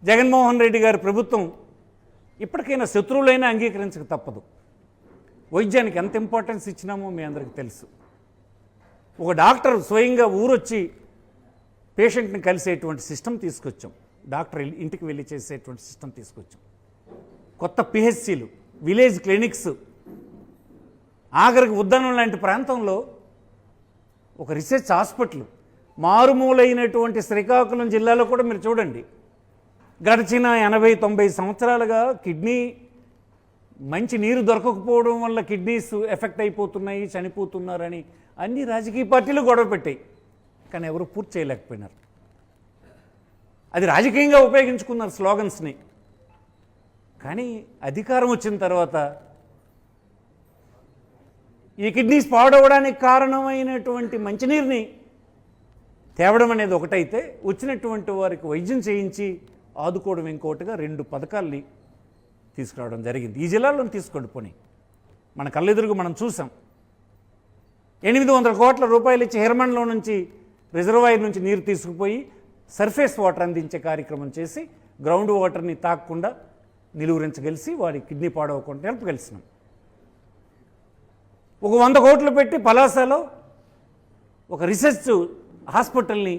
జగన్మోహన్ రెడ్డి గారి ప్రభుత్వం ఇప్పటికైనా శత్రువులైనా అంగీకరించక తప్పదు. వైద్యానికి ఎంత ఇంపార్టెన్స్ ఇచ్చినామో మీ అందరికీ తెలుసు. ఒక డాక్టర్ స్వయంగా ఊరొచ్చి పేషెంట్ని కలిసేటువంటి సిస్టమ్ తీసుకొచ్చాం. డాక్టర్ ఇంటికి వెళ్ళి చేసేటువంటి సిస్టమ్ తీసుకొచ్చాం. కొత్త పిహెచ్సిలు, విలేజ్ క్లినిక్స్, ఆఖరికి ఉద్దానం లాంటి ప్రాంతంలో ఒక రీసెర్చ్ హాస్పిటల్, మారుమూలైనటువంటి శ్రీకాకుళం జిల్లాలో కూడా మీరు చూడండి, గడిచిన 80-90 సంవత్సరాలుగా కిడ్నీ మంచి నీరు దొరకకపోవడం వల్ల కిడ్నీస్ ఎఫెక్ట్ అయిపోతున్నాయి, చనిపోతున్నారని అన్ని రాజకీయ పార్టీలు గొడవ పెట్టాయి. కానీ ఎవరు పూర్తి చేయలేకపోయినారు. అది రాజకీయంగా ఉపయోగించుకున్నారు స్లోగన్స్ని. కానీ అధికారం వచ్చిన తర్వాత ఈ కిడ్నీస్ పాడవడానికి కారణమైనటువంటి మంచినీరుని తేవడం అనేది ఒకటైతే, వచ్చినటువంటి వారికి వైద్యం చేయించి ఆదుకోవడం ఇంకోటిగా 2 పథకాల్ని తీసుకురావడం జరిగింది. ఈ జిల్లాలో తీసుకోండి. పోనీ మన కళ్ళెదురుగు మనం చూసాం. 800 కోట్ల రూపాయలు ఇచ్చి హిరమండలో నుంచి రిజర్వాయర్ నుంచి నీరు తీసుకుపోయి సర్ఫేస్ వాటర్ అందించే కార్యక్రమం చేసి గ్రౌండ్ వాటర్ని తాకకుండా నిలువరించగలిసి వాడి కిడ్నీ పాడవకుండా నిలపగలిసినాం. ఒక 100 కోట్లు పెట్టి పలాసలో ఒక రీసెర్చ్ హాస్పిటల్ని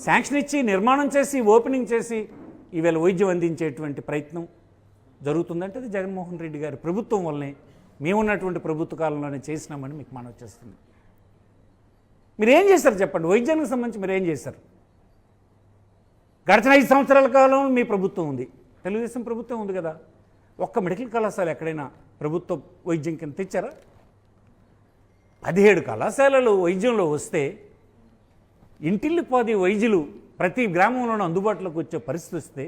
శాంక్షన్ ఇచ్చి నిర్మాణం చేసి ఓపెనింగ్ చేసి ఈవేళ వైద్యం అందించేటువంటి ప్రయత్నం జరుగుతుందంటే అది జగన్మోహన్ రెడ్డి గారి ప్రభుత్వం వల్లనే, మేమున్నటువంటి ప్రభుత్వ కాలంలోనే చేసినామని మీకు మనవి చేస్తుంది. మీరు ఏం చేశారు చెప్పండి? వైద్యానికి సంబంధించి మీరు ఏం చేశారు? గడిచిన 5 సంవత్సరాల కాలం మీ ప్రభుత్వం ఉంది, తెలుగుదేశం ప్రభుత్వం ఉంది కదా. ఒక్క మెడికల్ కళాశాల ఎక్కడైనా ప్రభుత్వ వైద్యం కింద తెచ్చారా? 17 కళాశాలలు వైద్యంలో వస్తే ఇంటిల్లిపాది వైద్యులు ప్రతి గ్రామంలోనూ అందుబాటులోకి వచ్చే పరిస్థితి వస్తే,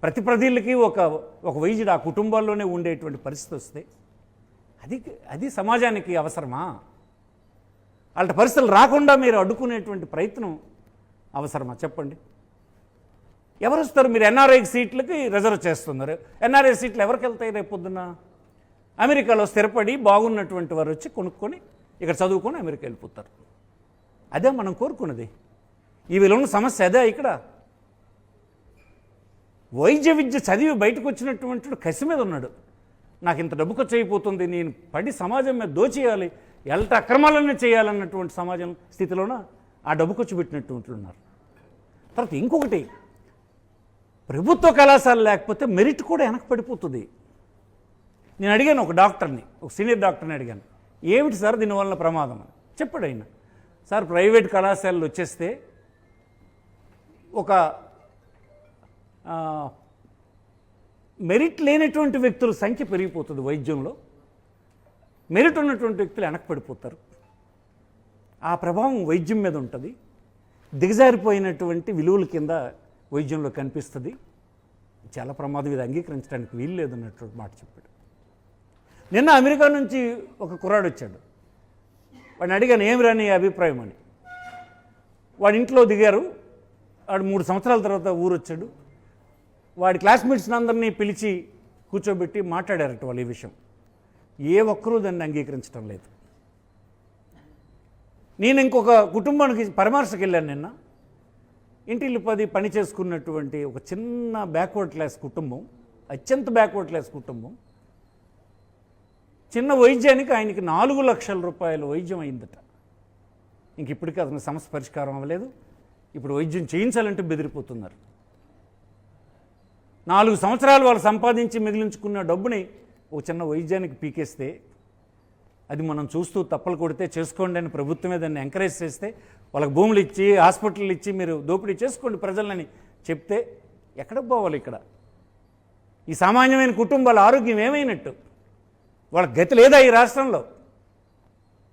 ప్రతి ప్రజలకి ఒక వైద్యుడు ఆ కుటుంబాల్లోనే ఉండేటువంటి పరిస్థితి వస్తే అది సమాజానికి అవసరమా? అలాంటి పరిస్థితులు రాకుండా మీరు అడ్డుకునేటువంటి ప్రయత్నం అవసరమా చెప్పండి? ఎవరు వస్తారు? మీరు ఎన్ఆర్ఐ సీట్లకి రిజర్వ్ చేస్తున్నారు. ఎన్ఆర్ఐ సీట్లు ఎవరికి వెళ్తాయి? రేపు పొద్దున్న అమెరికాలో స్థిరపడి బాగున్నటువంటి వారు వచ్చి కొనుక్కొని ఇక్కడ చదువుకొని అమెరికా వెళ్ళిపోతారు. అదే మనం కోరుకున్నది. ఈ వీళ్ళ సమస్య అదే. ఇక్కడ వైద్య విద్య చదివి బయటకు వచ్చినటువంటి కసి మీద ఉన్నాడు. నాకు ఇంత డబ్బు ఖర్చు అయిపోతుంది, నేను పడి సమాజం మీద దోచేయాలి, ఎలాంటి అక్రమాలన్నీ చేయాలన్నటువంటి సమాజం స్థితిలోన ఆ డబ్బు ఖర్చు పెట్టినటువంటి ఉన్నారు. తర్వాత ఇంకొకటి, ప్రభుత్వ కళాశాల లేకపోతే మెరిట్ కూడా వెనక్కి పడిపోతుంది. నేను అడిగాను ఒక డాక్టర్ని, ఒక సీనియర్ డాక్టర్ని అడిగాను, ఏమిటి సార్ దీనివల్ల ప్రమాదం అని. చెప్పాడు ఆయన, సార్ ప్రైవేట్ కళాశాలలు వచ్చేస్తే ఒక మెరిట్ లేనటువంటి వ్యక్తుల సంఖ్య పెరిగిపోతుంది వైద్యంలో, మెరిట్ ఉన్నటువంటి వ్యక్తులు వెనక్కి పడిపోతారు. ఆ ప్రభావం వైద్యం మీద ఉంటుంది. దిగజారిపోయినటువంటి విలువల కింద వైద్యంలో కనిపిస్తుంది. చాలా ప్రమాదం, ఇది అంగీకరించడానికి వీలు లేదన్నటువంటి మాట చెప్పాడు. నిన్న అమెరికా నుంచి ఒక కుర్రాడు వచ్చాడు. వాడిని అడిగాను, ఏమి రాని అభిప్రాయం అని. వాడి ఇంట్లో దిగారు. వాడు 3 సంవత్సరాల తర్వాత ఊరు వచ్చాడు. వాడి క్లాస్మేట్స్ని అందరినీ పిలిచి కూర్చోబెట్టి మాట్లాడారట వాళ్ళు ఈ విషయం. ఏ ఒక్కరూ దాన్ని అంగీకరించడం లేదు. నేను ఇంకొక కుటుంబానికి పరామర్శకు వెళ్ళాను నిన్న. ఇంటిల్లి 10 పని చేసుకున్నటువంటి ఒక చిన్న బ్యాక్వర్డ్ క్లాస్ కుటుంబం, అత్యంత బ్యాక్వర్డ్ క్లాస్ కుటుంబం. చిన్న వైద్యానికి ఆయనకి 4 లక్షల రూపాయల వైద్యం అయిందట. ఇంక ఇప్పటికీ అతనికి సమస్య పరిష్కారం అవ్వలేదు. ఇప్పుడు వైద్యం చేయించాలంటే బెదిరిపోతున్నారు. 4 సంవత్సరాలు వాళ్ళు సంపాదించి మిగిలించుకున్న డబ్బుని ఒక చిన్న వైద్యానికి పీకేస్తే, అది మనం చూస్తూ తప్పలు కొడితే చేసుకోండి అని ప్రభుత్వమే దాన్ని ఎంకరేజ్ చేస్తే, వాళ్ళకి భూములు ఇచ్చి హాస్పిటల్ ఇచ్చి మీరు దోపిడీ చేసుకోండి ప్రజలని చెప్తే ఎక్కడికి పోవాలి? ఇక్కడ ఈ సామాన్యమైన కుటుంబాల ఆరోగ్యం ఏమైనట్టు? వాళ్ళకి గతి లేదా ఈ రాష్ట్రంలో?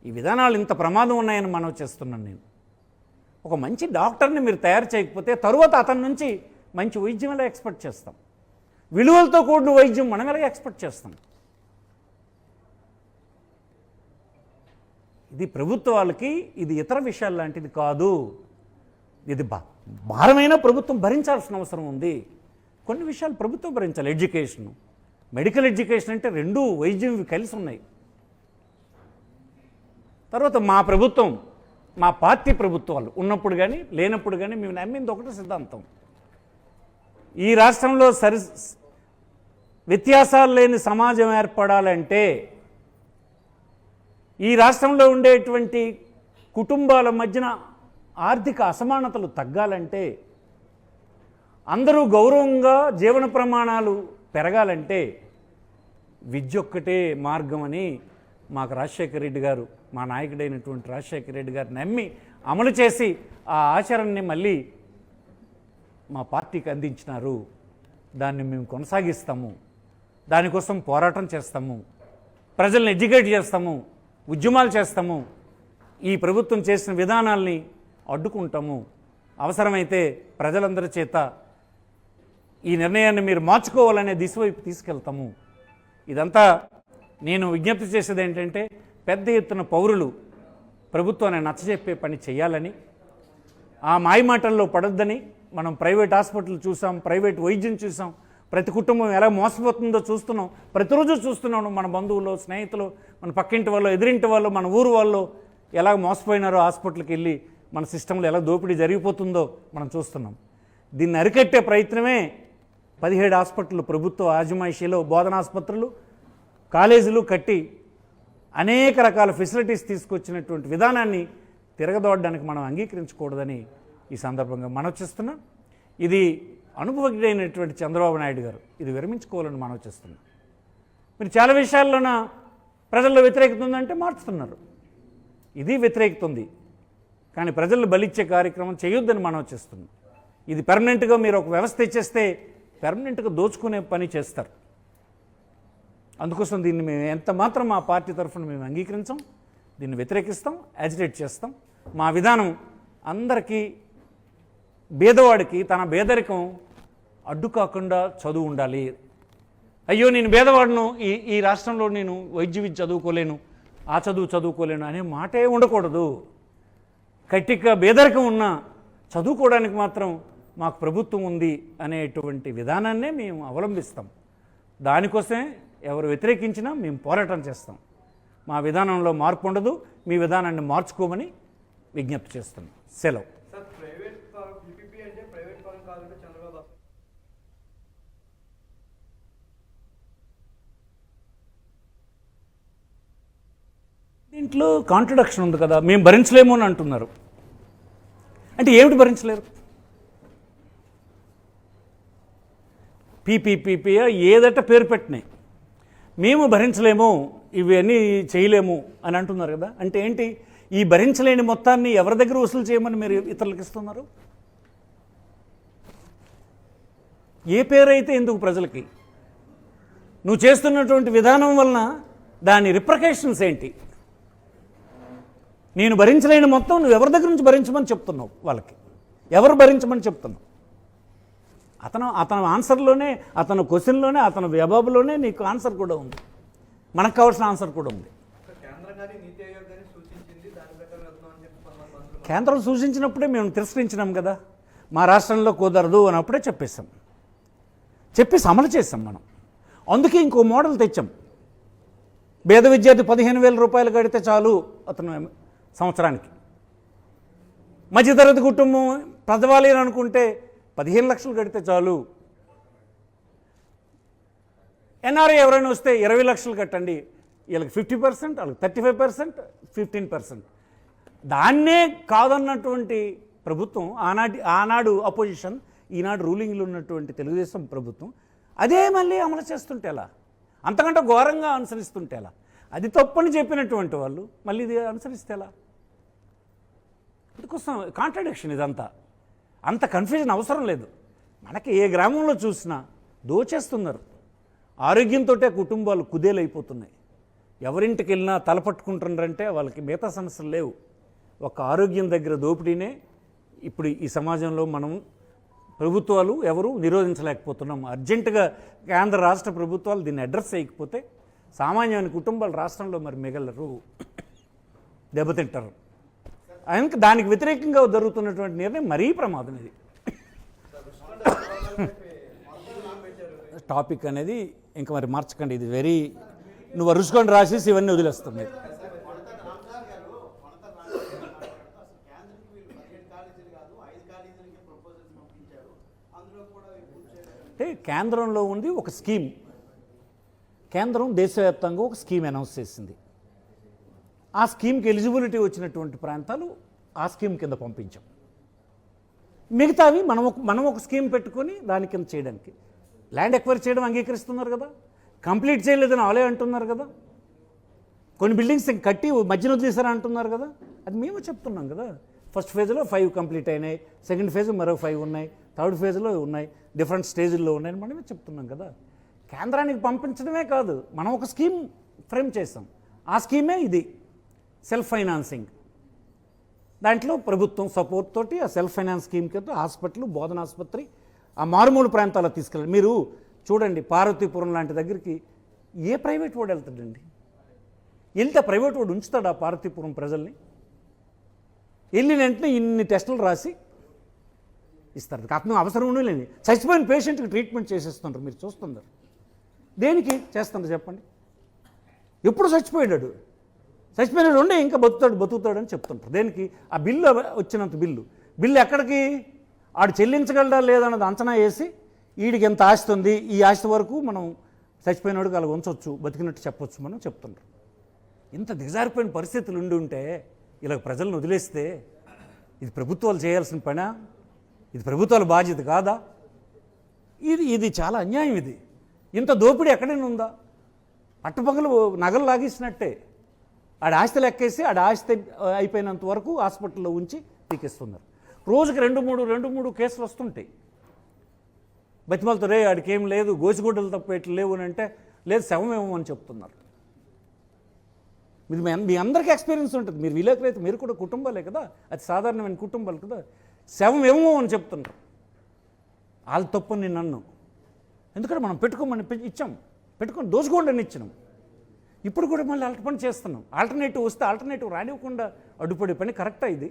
ఈ విధానాలు ఇంత ప్రమాదం ఉన్నాయని మనం చేస్తున్నాను. నేను ఒక మంచి డాక్టర్ని మీరు తయారు చేయకపోతే తరువాత అతని నుంచి మంచి వైద్యం ఎలా ఎక్స్పెక్ట్ చేస్తాం? విలువలతో కూడిన వైద్యం మనం ఎలా ఎక్స్పెక్ట్ చేస్తాం? ఇది ప్రభుత్వాలకి, ఇది ఇతర విషయాలు లాంటిది కాదు. ఇది భారమైన ప్రభుత్వం భరించాల్సిన అవసరం ఉంది. కొన్ని విషయాలు ప్రభుత్వం భరించాలి. ఎడ్యుకేషను, మెడికల్ ఎడ్యుకేషన్ అంటే 2 వైద్యం కలిసి ఉన్నాయి. తర్వాత మా ప్రభుత్వం, మా పార్టీ ప్రభుత్వాలు ఉన్నప్పుడు కానీ లేనప్పుడు కానీ మేము నమ్మింది ఒకటే సిద్ధాంతం, ఈ రాష్ట్రంలో వ్యత్యాసాలు లేని సమాజం ఏర్పడాలంటే, ఈ రాష్ట్రంలో ఉండేటువంటి కుటుంబాల మధ్యన ఆర్థిక అసమానతలు తగ్గాలంటే, అందరూ గౌరవంగా జీవన ప్రమాణాలు పెరగాలంటే విద్య ఒక్కటే మార్గం అని మాకు రాజశేఖర రెడ్డి గారు, మా నాయకుడైనటువంటి రాజశేఖర రెడ్డి గారు నమ్మి అమలు చేసి ఆ ఆచరణని మళ్ళీ మా పార్టీకి అందించినారు. దాన్ని మేము కొనసాగిస్తాము, దానికోసం పోరాటం చేస్తాము, ప్రజల్ని ఎడ్యుకేట్ చేస్తాము, ఉద్యమాలు చేస్తాము, ఈ ప్రభుత్వం చేసిన విధానాల్ని అడ్డుకుంటాము. అవసరమైతే ప్రజలందరి చేత ఈ నిర్ణయాన్ని మీరు మార్చుకోవాలనే దిశ వైపు తీసుకెళ్తాము. ఇదంతా నేను విజ్ఞప్తి చేసేది ఏంటంటే, పెద్ద ఎత్తున పౌరులు ప్రభుత్వాన్ని నచ్చజెప్పే పని చేయాలని, ఆ మాయమాటల్లో పడొద్దని. మనం ప్రైవేట్ హాస్పిటల్ చూసాం, ప్రైవేట్ వైద్యం చూసాం, ప్రతి కుటుంబం ఎలా మోసపోతుందో చూస్తున్నాం, ప్రతిరోజు చూస్తున్నాం. మన బంధువులు, స్నేహితులు, మన పక్కింటి వాళ్ళు, ఎదురింటి వాళ్ళు, మన ఊరు వాళ్ళు ఎలా మోసపోయినారో, హాస్పిటల్కి వెళ్ళి మన సిస్టంలో ఎలా దోపిడీ జరిగిపోతుందో మనం చూస్తున్నాం. దీన్ని అరికట్టే ప్రయత్నమే 17 హాస్పిటళ్ళు ప్రభుత్వ ఆజమాయిషీలో, బోధనాసుపత్రులు, కాలేజీలు కట్టి అనేక రకాల ఫెసిలిటీస్ తీసుకొచ్చినటువంటి విధానాన్ని తిరగదోడడానికి మనం అంగీకరించకూడదని ఈ సందర్భంగా మనవి చేస్తున్నాం. ఇది అనుభవజ్ఞుడైనటువంటి చంద్రబాబు నాయుడు గారు ఇది విరమించుకోవాలని మనవి చేస్తున్నాం. మీరు చాలా విషయాల్లోన ప్రజల్లో వ్యతిరేకత ఉందంటే మార్చుతున్నారు, ఇది వ్యతిరేకత ఉంది, కానీ ప్రజలను బలిచ్చే కార్యక్రమం చేయొద్దని మనవి చేస్తున్నాం. ఇది పెర్మనెంట్గా మీరు ఒక వ్యవస్థ ఇచ్చేస్తే పెర్మనెంట్గా దోచుకునే పని చేస్తారు. అందుకోసం దీన్ని మేము ఎంత మాత్రం మా పార్టీ తరఫున మేము అంగీకరించాం, దీన్ని వ్యతిరేకిస్తాం, యాజిటేట్ చేస్తాం. మా విధానం అందరికీ, పేదవాడికి తన పేదరికం అడ్డు కాకుండా చదువు ఉండాలి. అయ్యో నేను పేదవాడును, ఈ రాష్ట్రంలో నేను వైద్య విద్య చదువుకోలేను, ఆ చదువు చదువుకోలేను అనే మాటే ఉండకూడదు. కట్టిక పేదరికం ఉన్నా చదువుకోవడానికి మాత్రం మాకు ప్రభుత్వం ఉంది అనేటువంటి విధానాన్నే మేము అవలంబిస్తాం. దానికోసమే ఎవరు వ్యతిరేకించినా మేము పోరాటం చేస్తాం. మా విధానంలో మార్పు ఉండదు, మీ విధానాన్ని మార్చుకోమని విజ్ఞప్తి చేస్తున్నాం. సెలవు. దీంట్లో కాంట్రడిక్షన్ ఉంది కదా, మేము భరించలేము అని అంటున్నారు. అంటే ఏమిటి భరించలేరు? పీపీపీపీ ఏదట పేరు పెట్టినాయి, మేము భరించలేము, ఇవన్నీ చేయలేము అని అంటున్నారు కదా. అంటే ఏంటి? ఈ భరించలేని మొత్తాన్ని ఎవరి దగ్గర వసూలు చేయమని మీరు ఇతరులకు ఇస్తున్నారు? ఏ పేరైతే ఎందుకు ప్రజలకి? నువ్వు చేస్తున్నటువంటి విధానం వలన దాని రిప్రకేషన్స్ ఏంటి? నేను భరించలేని మొత్తం నువ్వు ఎవరి దగ్గర నుంచి భరించమని చెప్తున్నావు? వాళ్ళకి ఎవరు భరించమని చెప్తున్నావు? అతను ఆన్సర్లోనే, అతను క్వశ్చన్లోనే, అతను జవాబులోనే నీకు ఆన్సర్ కూడా ఉంది, మనకు కావాల్సిన ఆన్సర్ కూడా ఉంది. కేంద్రం సూచించినప్పుడే మేము తిరస్కరించినాం కదా. మా రాష్ట్రంలో కుదరదు అని అప్పుడే చెప్పేసి అమలు చేసాం మనం. అందుకే ఇంకో మోడల్ తెచ్చాం. పేద విద్యార్థి 15,000 రూపాయలు కడితే చాలు అతను సంవత్సరానికి. మధ్యతరగతి కుటుంబం పెద్దవాలి అని అనుకుంటే 15 లక్షలు కడితే చాలు. ఎన్ఆర్ఐ ఎవరైనా వస్తే 20 లక్షలు కట్టండి, వీళ్ళకి 50%, వాళ్ళకి 35%, 15%. దాన్నే కాదన్నటువంటి ప్రభుత్వం ఆనాడు అపోజిషన్, ఈనాడు రూలింగ్లో ఉన్నటువంటి తెలుగుదేశం ప్రభుత్వం అదే మళ్ళీ అమలు చేస్తుంటే ఎలా? అంతకంటే ఘోరంగా అనుసరిస్తుంటే ఎలా? అది తప్పని చెప్పినటువంటి వాళ్ళు మళ్ళీ ఇది అనుసరిస్తే ఎలా? అందుకోసం కాంట్రడిక్షన్ ఇదంతా. అంత కన్ఫ్యూజన్ అవసరం లేదు. మనకి ఏ గ్రామంలో చూసినా దోచేస్తున్నారు. ఆరోగ్యంతో కుటుంబాలు కుదేలైపోతున్నాయి. ఎవరింటికి వెళ్ళినా తలపట్టుకుంటున్నారంటే వాళ్ళకి మిగతా సమస్యలు లేవు. ఒక ఆరోగ్యం దగ్గర దోపిడీనే ఇప్పుడు ఈ సమాజంలో మనం ప్రభుత్వాలు ఎవరు నిరోధించలేకపోతున్నాం. అర్జెంటుగా కేంద్ర రాష్ట్ర ప్రభుత్వాలు దీన్ని అడ్రస్ చేయకపోతే సామాన్యమైన కుటుంబాలు రాష్ట్రంలో మరి మిగలరు, దెబ్బతింటారు. అందుకే దానికి వ్యతిరేకంగా జరుగుతున్నటువంటి నిర్ణయం మరీ ప్రమాదం. ఇది టాపిక్ అనేది ఇంకా మరి మార్చకండి. ఇది వెరీ నువ్వు రుచుకొని రాసేసి ఇవన్నీ వదిలేస్తున్నాయి. అంటే కేంద్రంలో ఉంది ఒక స్కీమ్, కేంద్రం దేశవ్యాప్తంగా ఒక స్కీమ్ అనౌన్స్ చేసింది. ఆ స్కీమ్కి ఎలిజిబిలిటీ వచ్చినటువంటి ప్రాంతాలు ఆ స్కీమ్ కింద పంపించాం. మిగతావి మనం ఒక స్కీమ్ పెట్టుకొని దాని కింద చేయడానికి. ల్యాండ్ ఎక్వైర్ చేయడం అంగీకరిస్తున్నారు కదా, కంప్లీట్ చేయలేదని ఆలే అంటున్నారు కదా, కొన్ని బిల్డింగ్స్ కట్టి మధ్యన వదిలేసారా అంటున్నారు కదా, అది మేము చెప్తున్నాం కదా. ఫస్ట్ ఫేజ్లో 5 కంప్లీట్ అయినాయి, సెకండ్ ఫేజ్ మరో 5 ఉన్నాయి, థర్డ్ ఫేజ్లో ఉన్నాయి, డిఫరెంట్ స్టేజ్ల్లో ఉన్నాయని మనమే చెప్తున్నాం కదా. కేంద్రానికి పంపించడమే కాదు, మనం ఒక స్కీమ్ ఫ్రేమ్ చేసాం. ఆ స్కీమే ఇది సెల్ఫ్ ఫైనాన్సింగ్. దాంట్లో ప్రభుత్వం సపోర్ట్ తోటి ఆ సెల్ఫ్ ఫైనాన్స్ స్కీమ్ కింద హాస్పిటల్, బోధన ఆసుపత్రి ఆ మారుమూల ప్రాంతాల్లో తీసుకెళ్ళాలి. మీరు చూడండి, పార్వతీపురం లాంటి దగ్గరికి ఏ ప్రైవేట్ వాడు వెళ్తాడండి? వెళ్తే ప్రైవేట్ వాడు ఉంచుతాడు ఆ పార్వతీపురం ప్రజల్ని? వెళ్ళిన వెంటనే ఇన్ని టెస్టులు రాసి ఇస్తారు. అతను అవసరం లేని చచ్చిపోయిన పేషెంట్కి ట్రీట్మెంట్ చేసేస్తుంటారు. మీరు చూస్తున్నారు. దేనికి చేస్తున్నారు చెప్పండి? ఎప్పుడు చచ్చిపోయాడు? చచ్చిపోయినాడు ఉండే ఇంకా బతుకుతాడు అని చెప్తుంటారు. దేనికి? ఆ బిల్లు వచ్చినంత బిల్లు ఎక్కడికి? ఆడు చెల్లించగలడా లేదన్నది అంచనా వేసి వీడికి ఎంత ఆస్తి ఉంది, ఈ ఆస్తి వరకు మనం చచ్చిపోయినోడికి అలా ఉంచవచ్చు, బతికినట్టు చెప్పొచ్చు మనం చెప్తుంటారు. ఇంత దిగజారిపోయిన పరిస్థితులు ఉంటే ఇలా ప్రజలను వదిలేస్తే ఇది ప్రభుత్వాలు చేయాల్సిన పనా? ఇది ప్రభుత్వాల బాధ్యత కాదా? ఇది చాలా అన్యాయం. ఇది ఇంత దోపిడీ ఎక్కడైనా ఉందా? పట్టుపగలు నగలు లాగేసినట్టే ఆడ ఆస్తి లెక్కేసి ఆడ ఆస్తి అయిపోయినంత వరకు హాస్పిటల్లో ఉంచి తీకేస్తున్నారు. రోజుకి 2-3 కేసులు వస్తుంటాయి. బతిమాలతో రే ఆడికి ఏం లేదు, గోసిగుడ్డలు తప్ప ఎట్లు లేవు అని అంటే లేదు శవమేమో అని చెప్తున్నారు. మీ అందరికీ ఎక్స్పీరియన్స్ ఉంటుంది. మీరు విలేకరైతే మీరు కూడా కుటుంబాలే కదా, అది సాధారణమైన కుటుంబాలు కదా. శవం ఏమో అని చెప్తున్నారు. వాళ్ళు తప్పని నేను అన్నాను. ఎందుకంటే మనం పెట్టుకోమని ఇచ్చాం, పెట్టుకొని దోచుకోండి అని ఇచ్చినాం. ఇప్పుడు కూడా మళ్ళీ అల్ట పని చేస్తున్నాం. ఆల్టర్నేటివ్ వస్తే ఆల్టర్నేటివ్ రానివ్వకుండా అడ్డుపడే పని కరెక్టా ఇది?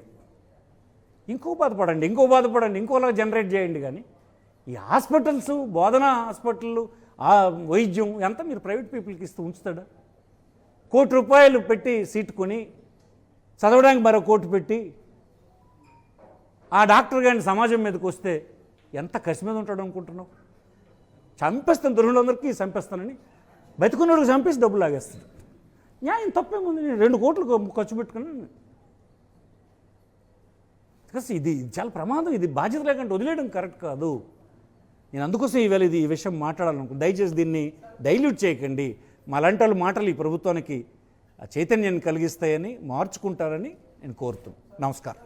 ఇంకో బాధపడండి, ఇంకోలా జనరేట్ చేయండి. కానీ ఈ హాస్పిటల్స్, బోధనా హాస్పిటళ్ళు, ఆ వైద్యం ఎంత మీరు ప్రైవేట్ పీపుల్కి ఇస్తూ ఉంచుతాడా? ₹1 కోటి పెట్టి సీటు కొని చదవడానికి మరో ₹1 కోటి పెట్టి ఆ డాక్టర్ గారిని సమాజం మీదకి వస్తే ఎంత కసి మీద ఉంటాడు అనుకుంటున్నావు? చంపేస్తాను, దుర్నులందరికీ చంపేస్తానని బతుకున్నోడికి చంపేసి డబ్బులు లాగేస్తాడు. న్యాయం తప్పేముంది? నేను 2 కోట్లు ఖర్చు పెట్టుకుని ఇది చాలా ప్రమాదం. ఇది బాధ్యత లేకుండా వదిలేయడం కరెక్ట్ కాదు. నేను అందుకోసం ఈవేళ ఈ విషయం మాట్లాడాలనుకుంటున్నాను. దయచేసి దీన్ని డైల్యూట్ చేయకండి. మాలాంటి వాళ్ళ మాటలు ఈ ప్రభుత్వానికి చైతన్యాన్ని కలిగిస్తాయని, మార్చుకుంటారని నేను కోరుతున్నాను. నమస్కారం.